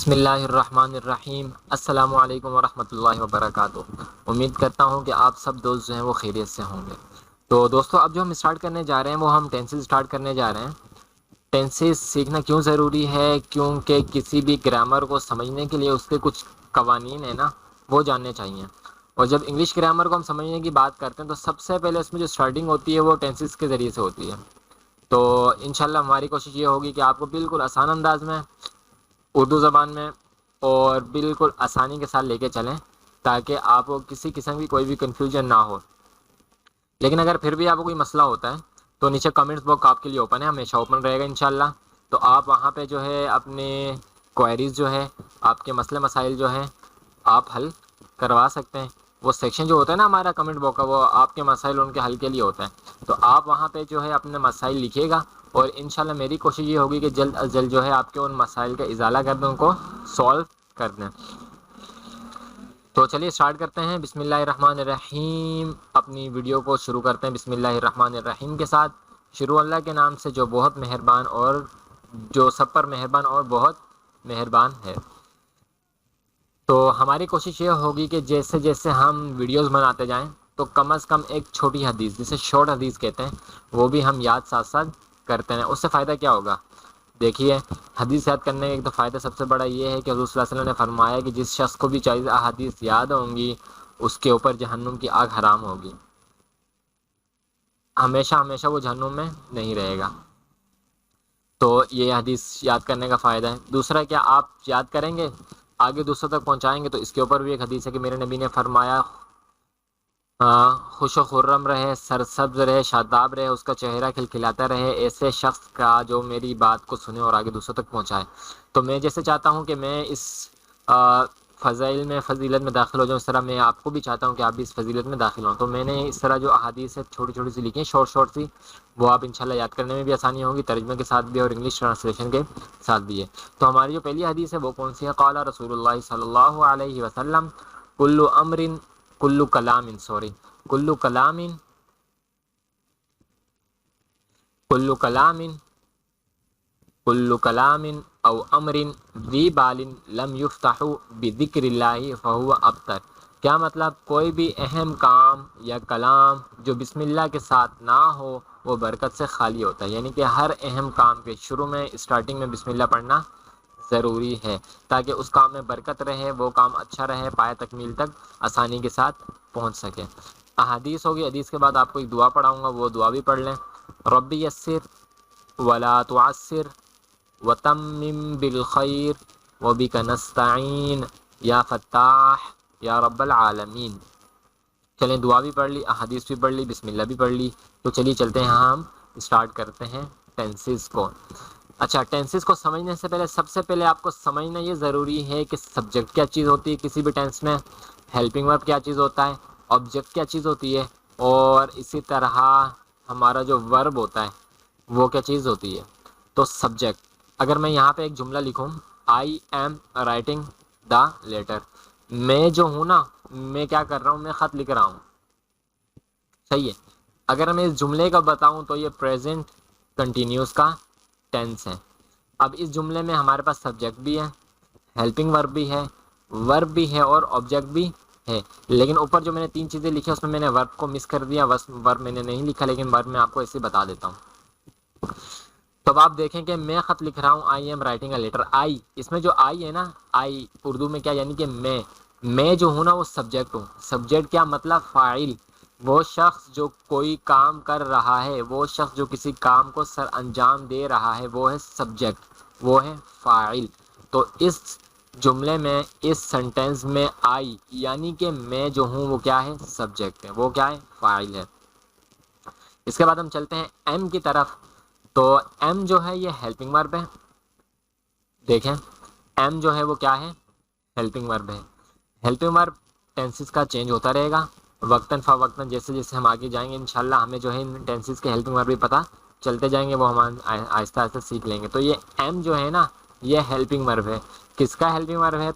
بسم اللہ الرحمن الرحیم۔ السلام علیکم ورحمۃ اللہ وبرکاتہ۔ امید کرتا ہوں کہ آپ سب دوست جو ہیں وہ خیریت سے ہوں گے۔ تو دوستو اب جو ہم اسٹارٹ کرنے جا رہے ہیں وہ ہم ٹینسز اسٹارٹ کرنے جا رہے ہیں۔ ٹینسز سیکھنا کیوں ضروری ہے؟ کیونکہ کسی بھی گرامر کو سمجھنے کے لیے اس کے کچھ قوانین ہیں نا، وہ جاننے چاہیے۔ اور جب انگلش گرامر کو ہم سمجھنے کی بات کرتے ہیں تو سب سے پہلے اس میں جو اسٹارٹنگ ہوتی ہے وہ ٹینسز کے ذریعے سے ہوتی ہے۔ تو انشاءاللہ ہماری کوشش یہ ہوگی کہ آپ کو بالکل آسان انداز میں اردو زبان میں اور بالکل آسانی کے ساتھ لے کے چلیں، تاکہ آپ کو کسی قسم کی کوئی بھی کنفیوژن نہ ہو۔ لیکن اگر پھر بھی آپ کو کوئی مسئلہ ہوتا ہے تو نیچے کمنٹس باکس آپ کے لیے اوپن ہے، ہمیشہ اوپن رہے گا انشاءاللہ۔ تو آپ وہاں پہ جو ہے اپنے کوئریز جو ہے، آپ کے مسئلے مسائل جو ہیں آپ حل کروا سکتے ہیں۔ وہ سیکشن جو ہوتا ہے نا ہمارا کمنٹ باکس کا، وہ آپ کے مسائل ان کے حل کے لیے ہوتا ہے۔ تو آپ وہاں پہ جو ہے اپنے مسائل لکھیے گا، اور انشاءاللہ میری کوشش یہ ہوگی کہ جلد از جلد جو ہے آپ کے ان مسائل کا ازالہ کر دیں، ان کو سولو کر دیں۔ تو چلیے اسٹارٹ کرتے ہیں۔ بسم اللہ الرحمن الرحیم۔ اپنی ویڈیو کو شروع کرتے ہیں بسم اللہ الرحمن الرحیم کے ساتھ۔ شروع اللہ کے نام سے جو بہت مہربان اور جو سب پر مہربان اور بہت مہربان ہے۔ تو ہماری کوشش یہ ہوگی کہ جیسے جیسے ہم ویڈیوز بناتے جائیں تو کم از کم ایک چھوٹی حدیث، جسے شارٹ حدیث کہتے ہیں، وہ بھی ہم یاد ساتھ ساتھ کرتے ہیں۔ اس سے فائدہ کیا ہوگا؟ دیکھیے، حدیث یاد کرنے کا ایک تو فائدہ سب سے بڑا یہ ہے کہ حضور صلی اللہ علیہ وسلم نے فرمایا کہ جس شخص کو بھی 40 احادیث یاد ہوں گی اس کے اوپر جہنم کی آگ حرام ہوگی، ہمیشہ ہمیشہ وہ جہنم میں نہیں رہے گا۔ تو یہ حدیث یاد کرنے کا فائدہ ہے۔ دوسرا کیا، آپ یاد کریں گے آگے دوسروں تک پہنچائیں گے، تو اس کے اوپر بھی ایک حدیث ہے کہ میرے نبی نے فرمایا خوش و خرم رہے، سرسبز رہے، شاداب رہے، اس کا چہرہ کھلکھلاتا رہے ایسے شخص کا جو میری بات کو سنے اور آگے دوسروں تک پہنچائے۔ تو میں جیسے چاہتا ہوں کہ میں اس فضیلت میں داخل ہو جاؤں، اس طرح میں آپ کو بھی چاہتا ہوں کہ آپ بھی اس فضیلت میں داخل ہوں۔ تو میں نے اس طرح جو احادیث ہے چھوٹی چھوٹی سی لکھی ہیں، شارٹ شارٹ سی، وہ آپ انشاءاللہ یاد کرنے میں بھی آسانی ہوگی، ترجمے کے ساتھ بھی اور انگلش ٹرانسلیشن کے ساتھ بھی ہے۔ تو ہماری جو پہلی حدیث ہے وہ کون سی ہے؟ قال رسول اللہ صلی اللہ علیہ وسلم کل امر کل کلام کل کلام کل کلام کل کلام او امر ذی بال لم یفتح بذکر اللہ فہو ابتر۔ کیا مطلب؟ کوئی بھی اہم کام یا کلام جو بسم اللہ کے ساتھ نہ ہو وہ برکت سے خالی ہوتا ہے، یعنی کہ ہر اہم کام کے شروع میں اسٹارٹنگ میں بسم اللہ پڑھنا ضروری ہے، تاکہ اس کام میں برکت رہے، وہ کام اچھا رہے، پایہ تکمیل تک آسانی کے ساتھ پہنچ سکے۔ احادیث ہوگی، حدیث کے بعد آپ کو ایک دعا پڑھاؤں گا، وہ دعا بھی پڑھ لیں۔ ربی یسر ولا تعسر وتمم بالخیر وبک نستعین یا فتاح یا رب العالمین۔ چلیں، دعا بھی پڑھ لی، احادیث بھی پڑھ لی، بسم اللہ بھی پڑھ لی۔ تو چلیے چلتے ہیں، ہم اسٹارٹ کرتے ہیں ٹینسز کو۔ اچھا، ٹینسز کو سمجھنے سے پہلے سب سے پہلے آپ کو سمجھنا یہ ضروری ہے کہ سبجیکٹ کیا چیز ہوتی ہے کسی بھی ٹینس میں، ہیلپنگ ورب کیا چیز ہوتا ہے، آبجیکٹ کیا چیز ہوتی ہے، اور اسی طرح ہمارا جو ورب ہوتا ہے وہ کیا چیز ہوتی ہے۔ تو سبجیکٹ، اگر میں یہاں پہ ایک جملہ لکھوں، I am writing the letter, میں جو ہوں نا، میں کیا کر رہا ہوں؟ میں خط لکھ رہا ہوں، صحیح ہے۔ اگر میں اس جملے کا بتاؤں تو یہ پریزنٹ کنٹینیوس کا ٹینس ہے۔ اب اس جملے میں ہمارے پاس سبجیکٹ بھی ہے، ہیلپنگ ورب بھی ہے، ورب بھی ہے اور آبجیکٹ بھی ہے، لیکن اوپر جو میں نے 3 چیزیں لکھی اس میں نے ورب کو مس کر دیا، ورب میں نے نہیں لکھا، لیکن ورب میں آپ کو ایسے بتا دیتا ہوں۔ تو اب آپ دیکھیں کہ میں خط لکھ رہا ہوں، I am writing a letter, I, اس میں جو آئی ہے نا، آئی اردو میں کیا، یعنی کہ میں جو ہوں نا وہ سبجیکٹ ہوں۔ سبجیکٹ کیا مطلب؟ فاعل، وہ شخص جو کوئی کام کر رہا ہے، وہ شخص جو کسی کام کو سر انجام دے رہا ہے، وہ ہے سبجیکٹ، وہ ہے فاعل۔ تو اس جملے میں، اس سنٹینس میں آئی یعنی کہ میں جو ہوں وہ کیا ہے؟ سبجیکٹ ہے، وہ کیا ہے؟ فاعل ہے۔ اس کے بعد ہم چلتے ہیں ایم کی طرف۔ تو ایم جو ہے یہ ہیلپنگ ورب ہے، دیکھیں ایم جو ہے وہ کیا ہے؟ ہیلپنگ ورب ہے۔ ہیلپنگ ورب ٹینسز کا چینج ہوتا رہے گا وقتاً فوقتاً، جیسے جیسے ہم آگے جائیں گے انشاءاللہ ہمیں جو ہے ٹینسز کے ہیلپنگ ورب بھی پتہ چلتے جائیں گے، وہ ہم آہستہ آہستہ سیکھ لیں گے۔ تو یہ ایم جو ہے نا، یہ ہیلپنگ ورب ہے۔ کس کا ہیلپنگ ورب ہے؟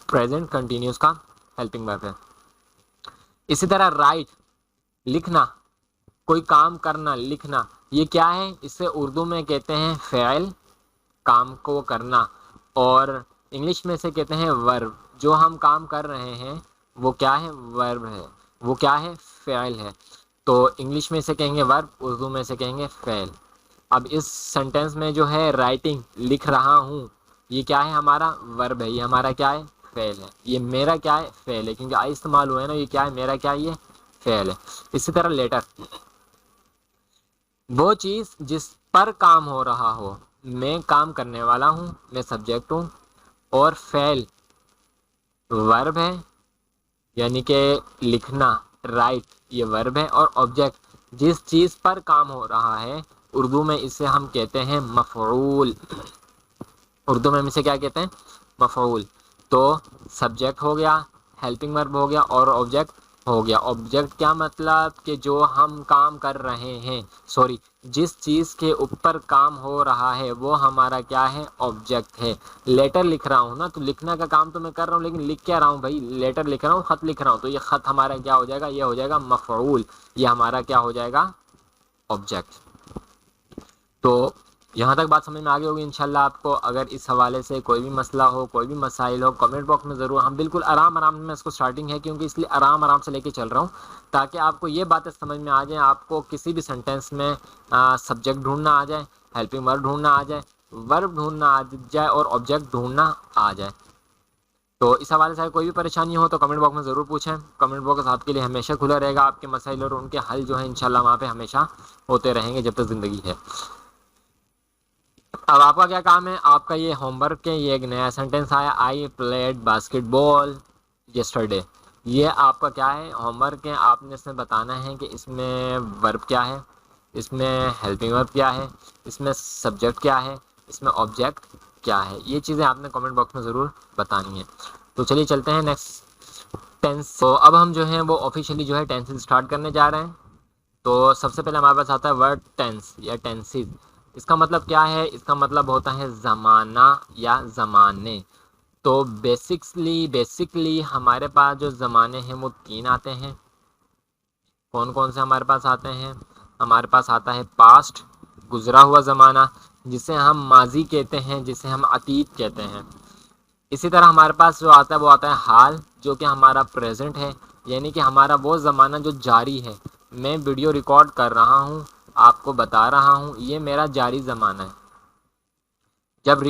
پریزنٹ کنٹینیوس کا ہیلپنگ ورب ہے۔ اسی طرح رائٹ، لکھنا، کوئی کام کرنا، لکھنا، یہ کیا ہے؟ اسے اردو میں کہتے ہیں فعل، کام کو کرنا، اور انگلش میں سے کہتے ہیں ورب. جو ہم کام کر رہے ہیں وہ کیا ہے؟ ورب ہے. وہ کیا ہے؟ فعل ہے. تو انگلش میں سے کہیں گے ورب، اردو میں سے کہیں گے فعل. اب اس سینٹینس میں جو ہے رائٹنگ، لکھ رہا ہوں، یہ کیا ہے؟ ہمارا ورب ہے. یہ ہمارا کیا ہے؟ فعل ہے. یہ میرا کیا ہے؟ فعل ہے. کیونکہ آئی استعمال ہوا ہے نا، یہ کیا ہے؟ میرا کیا ہے؟ یہ فعل ہے. اسی طرح لیٹر، وہ چیز جس پر کام ہو رہا ہو. میں کام کرنے والا ہوں، میں سبجیکٹ ہوں، اور فعل ورب ہے، یعنی کہ لکھنا، رائٹ، یہ ورب ہے. اور آبجیکٹ جس چیز پر کام ہو رہا ہے، اردو میں اسے ہم کہتے ہیں مفعول. اردو میں ہم اسے کیا کہتے ہیں؟ مفعول. تو سبجیکٹ ہو گیا، ہیلپنگ ورب ہو گیا، اور آبجیکٹ ہو گیا. آبجیکٹ کیا مطلب؟ کہ جو ہم کام کر رہے ہیں، سوری، جس چیز کے اوپر کام ہو رہا ہے وہ ہمارا کیا ہے؟ آبجیکٹ ہے. لیٹر لکھ رہا ہوں نا، تو لکھنا کا کام تو میں کر رہا ہوں، لیکن لکھ کیا رہا ہوں بھائی؟ لیٹر لکھ رہا ہوں، خط لکھ رہا ہوں. تو یہ خط ہمارا کیا ہو جائے گا؟ یہ ہو جائے گا مفعول. یہ ہمارا کیا ہو جائے گا؟ آبجیکٹ. تو یہاں تک بات سمجھ میں آگے ہوگی انشاءاللہ آپ کو. اگر اس حوالے سے کوئی بھی مسئلہ ہو، کوئی بھی مسائل ہو، کمنٹ باکس میں ضرور. ہم بالکل آرام میں اس کو سٹارٹنگ ہے کیونکہ اس لیے آرام سے لے کے چل رہا ہوں، تاکہ آپ کو یہ باتیں سمجھ میں آ جائیں. آپ کو کسی بھی سینٹینس میں سبجیکٹ ڈھونڈنا آ جائے، ہیلپنگ ورب ڈھونڈنا آ جائے، ورب ڈھونڈنا آ جائے، اور آبجیکٹ ڈھونڈنا آ جائے. تو اس حوالے سے کوئی بھی پریشانی ہو تو کمنٹ باکس میں ضرور پوچھیں. کمنٹ باکس آپ کے لیے ہمیشہ کھلا رہے گا. آپ کے مسائل اور ان کے حل جو ہیں انشاءاللہ وہاں پہ ہمیشہ ہوتے رہیں گے جب تک زندگی ہے. اب آپ کا کیا کام ہے؟ آپ کا یہ ہوم ورک ہے. یہ ایک نیا سینٹینس آیا، I played basketball yesterday. یہ آپ کا کیا ہے؟ ہوم ورک ہے. آپ نے اس میں بتانا ہے کہ اس میں ورب کیا ہے، اس میں ہیلپنگ ورب کیا ہے، اس میں سبجیکٹ کیا ہے، اس میں آبجیکٹ کیا ہے. یہ چیزیں آپ نے کمنٹ باکس میں ضرور بتانی ہے. تو چلیے چلتے ہیں نیکسٹ ٹینس. تو اب ہم جو ہیں وہ آفیشیلی جو ہے ٹینسز اسٹارٹ کرنے جا رہے ہیں. تو سب سے پہلے ہمارے پاس آتا ہے ورڈ ٹینس یا ٹینسز. اس کا مطلب کیا ہے؟ اس کا مطلب ہوتا ہے زمانہ یا زمانے. تو بیسکلی ہمارے پاس جو زمانے ہیں وہ 3 آتے ہیں. کون کون سے ہمارے پاس آتے ہیں؟ ہمارے پاس آتا ہے پاسٹ، گزرا ہوا زمانہ، جسے ہم ماضی کہتے ہیں، جسے ہم عتیق کہتے ہیں. اسی طرح ہمارے پاس جو آتا ہے وہ آتا ہے حال، جو کہ ہمارا پریزنٹ ہے، یعنی کہ ہمارا وہ زمانہ جو جاری ہے. میں ویڈیو ریکارڈ کر رہا ہوں، آپ کو بتا رہا ہوں، یہ میرا جاری زمانہ ہے. جب یہ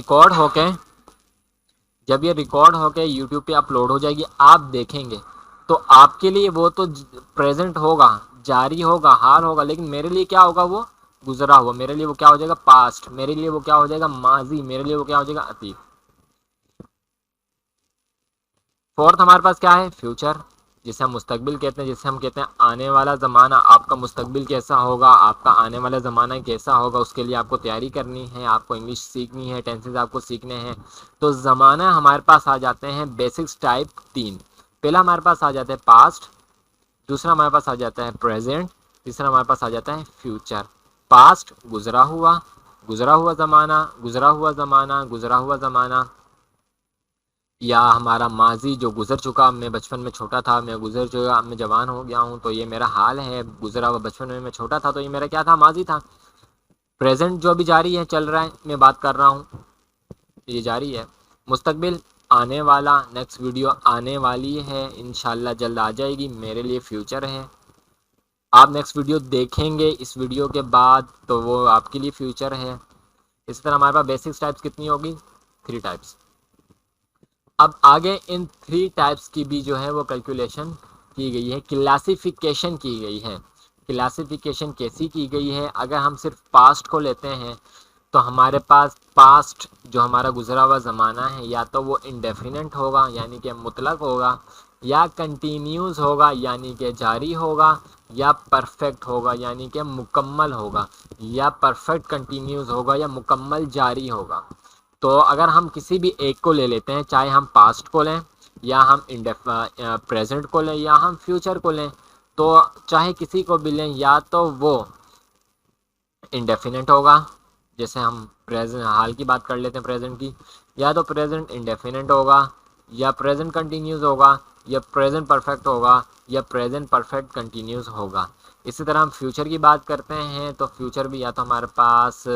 ریکارڈ ہو کے یوٹیوب پہ اپلوڈ ہو جائے گی، آپ دیکھیں گے تو آپ کے لیے وہ تو پریزنٹ ہوگا، جاری ہوگا، حال ہوگا، لیکن میرے لیے کیا ہوگا؟ وہ گزرا ہوا. میرے لیے وہ کیا ہو جائے گا؟ پاسٹ. میرے لیے وہ کیا ہو جائے گا؟ ماضی. میرے لیے وہ کیا ہو جائے گا؟ عتیق. فورتھ ہمارے پاس کیا ہے؟ فیوچر، جسے ہم مستقبل کہتے ہیں، جسے ہم کہتے ہیں آنے والا زمانہ. آپ کا مستقبل کیسا ہوگا، آپ کا آنے والا زمانہ کیسا ہوگا، اس کے لیے آپ کو تیاری کرنی ہے، آپ کو انگلش سیکھنی ہے، ٹینسز آپ کو سیکھنے ہیں. تو زمانہ ہمارے پاس آ جاتے ہیں بیسکس ٹائپ 3. پہلا ہمارے پاس آ جاتا ہے پاسٹ، دوسرا ہمارے پاس آ جاتا ہے پریزنٹ، تیسرا ہمارے پاس آ جاتا ہے فیوچر. پاسٹ گزرا ہوا زمانہ، گزرا ہوا زمانہ، گزرا ہوا زمانہ. یا ہمارا ماضی جو گزر چکا، میں بچپن میں چھوٹا تھا، میں گزر چکا، میں جوان ہو گیا ہوں، تو یہ میرا حال ہے. گزرا ہوا بچپن میں چھوٹا تھا، تو یہ میرا کیا تھا؟ ماضی تھا. پریزنٹ جو ابھی جاری ہے، چل رہا ہے، میں بات کر رہا ہوں، یہ جاری ہے. مستقبل آنے والا، نیکسٹ ویڈیو آنے والی ہے انشاءاللہ، جلد آ جائے گی، میرے لیے فیوچر ہے. آپ نیکسٹ ویڈیو دیکھیں گے اس ویڈیو کے بعد تو وہ آپ کے لیے فیوچر ہے. اس طرح ہمارے پاس بیسکس ٹائپس کتنی ہوگی؟ 3 ٹائپس. اب آگے ان 3 ٹائپس کی بھی جو ہے وہ کیلکولیشن کی گئی ہے، کلاسیفیکیشن کی گئی ہے. کلاسیفیکیشن کیسی کی گئی ہے؟ اگر ہم صرف پاسٹ کو لیتے ہیں تو ہمارے پاس پاسٹ جو ہمارا گزرا ہوا زمانہ ہے، یا تو وہ انڈیفیننٹ ہوگا یعنی کہ مطلق ہوگا، یا کنٹینیوز ہوگا یعنی کہ جاری ہوگا، یا پرفیکٹ ہوگا یعنی کہ مکمل ہوگا، یا پرفیکٹ کنٹینیوز ہوگا، یا مکمل جاری ہوگا. تو اگر ہم کسی بھی ایک کو لے لیتے ہیں، چاہے ہم پاسٹ کو لیں، یا ہم پریزنٹ کو لیں، یا ہم فیوچر کو لیں، تو چاہے کسی کو بھی لیں، یا تو وہ انڈیفیننٹ ہوگا، جیسے ہم حال کی بات کر لیتے ہیں پریزنٹ کی، یا تو پریزنٹ انڈیفیننٹ ہوگا، یا پریزنٹ کنٹینیوز ہوگا، یا پریزنٹ پرفیکٹ ہوگا، یا پریزنٹ پرفیکٹ کنٹینیوز ہوگا. اسی طرح ہم فیوچر کی بات کرتے ہیں تو فیوچر بھی یا تو ہمارے پاس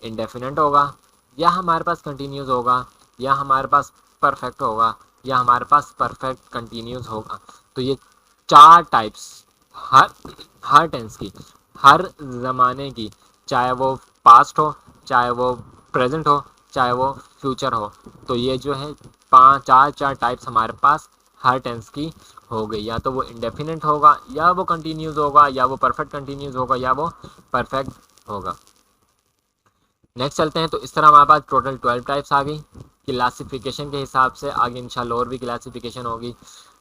انڈیفیننٹ ہوگا، یا ہمارے پاس کنٹینیوز ہوگا، یا ہمارے پاس پرفیکٹ ہوگا یا ہمارے پاس پرفیکٹ کنٹینیوس ہوگا. تو یہ 4 ٹائپس ہر ٹینس کی، ہر زمانے کی، چاہے وہ پاسٹ ہو، چاہے وہ پریزنٹ ہو، چاہے وہ فیوچر ہو. تو یہ جو ہے 4 ٹائپس ہمارے پاس ہر ٹینس کی ہو گئی. یا تو وہ انڈیفینٹ ہوگا، یا وہ کنٹینیوس ہوگا، یا وہ پرفیکٹ کنٹینیوس ہوگا، یا وہ پرفیکٹ ہوگا. نیکسٹ چلتے ہیں. تو اس طرح ہمارے پاس ٹوٹل 12 ٹائپس آ گئی کلاسیفیکیشن کے حساب سے. آگے انشاءاللہ اور بھی کلاسیفیکیشن ہوگی.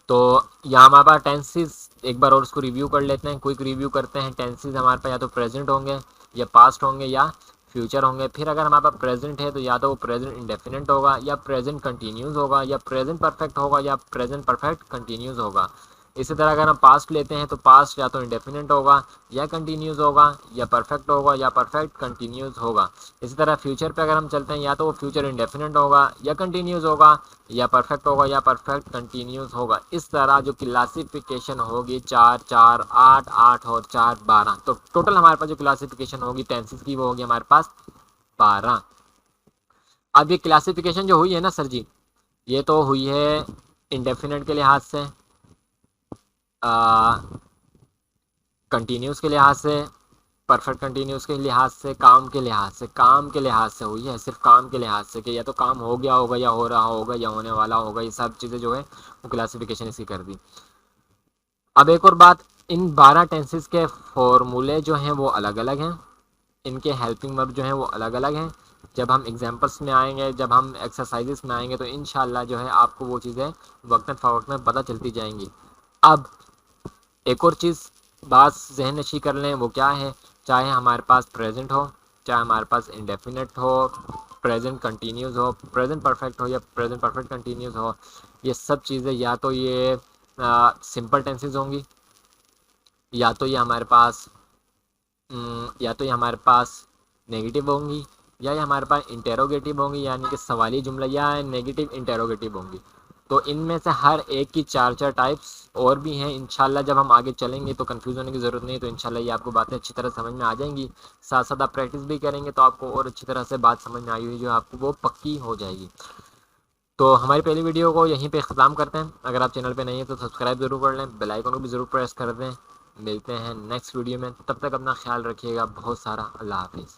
تو یہاں ہمارے پاس ٹینسز ایک بار اور اس کو ریویو کر لیتے ہیں، کوئک ریویو کرتے ہیں. ٹینسز ہمارے پاس یا تو پریزنٹ ہوں گے، یا پاسٹ ہوں گے، یا فیوچر ہوں گے. پھر اگر ہمارے پاس پریزنٹ ہے تو یا تو وہ پریزنٹ انڈیفینٹ ہوگا، یا پریزنٹ کنٹینیوس ہوگا، یا پریزنٹ پرفیکٹ ہوگا، یا پریزنٹ پرفیکٹ کنٹینیوس ہوگا. اسی طرح اگر ہم پاسٹ لیتے ہیں تو پاسٹ یا تو انڈیفینٹ ہوگا، یا کنٹینیوس ہوگا، یا پرفیکٹ ہوگا، یا پرفیکٹ کنٹینیوس ہوگا. اسی طرح فیوچر پہ اگر ہم چلتے ہیں، یا تو وہ فیوچر انڈیفینٹ ہوگا، یا کنٹینیوس ہوگا، یا پرفیکٹ ہوگا، یا پرفیکٹ کنٹینیوس ہوگا. اس طرح جو کلاسیفیکیشن ہوگی 4 4 8 8 اور 4 12. تو ٹوٹل ہمارے پاس جو کلاسیفیکیشن ہوگی ٹینسز کی وہ ہوگی ہمارے پاس 12. اب یہ کلاسیفیکیشن جو ہوئی ہے نا سر جی، یہ تو ہوئی ہے انڈیفینٹ کے لحاظ سے، کنٹینیوس کے لحاظ سے، پرفیکٹ کنٹینیوس کے لحاظ سے، کام کے لحاظ سے ہوئی ہے. صرف کام کے لحاظ سے کہ یا تو کام ہو گیا ہوگا، یا ہو رہا ہوگا، یا ہونے والا ہوگا. یہ سب چیزیں جو ہے وہ کلاسیفیکیشن اس کی کر دی. اب ایک اور بات، ان 12 ٹینسز کے فارمولے جو ہیں وہ الگ الگ ہیں، ان کے ہیلپنگ ورب جو ہیں وہ الگ الگ ہیں. جب ہم ایگزامپلس میں آئیں گے، جب ہم ایکسرسائزز میں آئیں گے، تو انشاءاللہ جو ہے آپ کو وہ چیزیں وقتاً فوقت میں پتہ چلتی جائیں گی. اب ایک اور چیز بات ذہن نشی کر لیں، وہ کیا ہے؟ چاہے ہمارے پاس پریزنٹ ہو، چاہے ہمارے پاس انڈیفینٹ ہو، پریزنٹ کنٹینیوس ہو، پریزنٹ پرفیکٹ ہو، یا پریزنٹ پرفیکٹ کنٹینیوس ہو، یہ سب چیزیں یا تو یہ سمپل ٹینسز ہوں گی، یا تو یہ ہمارے پاس نیگیٹو ہوں گی، یا یہ ہمارے پاس انٹیروگیٹو ہوں گی، یعنی کہ سوالی جملہ، یا نیگیٹو انٹیروگیٹو ہوں گی. تو ان میں سے ہر ایک کی 4 4 ٹائپس اور بھی ہیں. انشاءاللہ جب ہم آگے چلیں گے تو کنفیوز ہونے کی ضرورت نہیں ہے. تو انشاءاللہ یہ آپ کو باتیں اچھی طرح سمجھ میں آ جائیں گی. ساتھ ساتھ آپ پریکٹس بھی کریں گے تو آپ کو اور اچھی طرح سے بات سمجھ میں آئی ہوئی جو آپ کو وہ پکی ہو جائے گی. تو ہماری پہلی ویڈیو کو یہیں پہ اختتام کرتے ہیں. اگر آپ چینل پہ نہیں ہیں تو سبسکرائب ضرور کر لیں، بیل آئیکن کو بھی ضرور پریس کر دیں. ملتے ہیں نیکسٹ ویڈیو میں، تب تک اپنا خیال رکھیے گا. بہت سارا اللہ حافظ.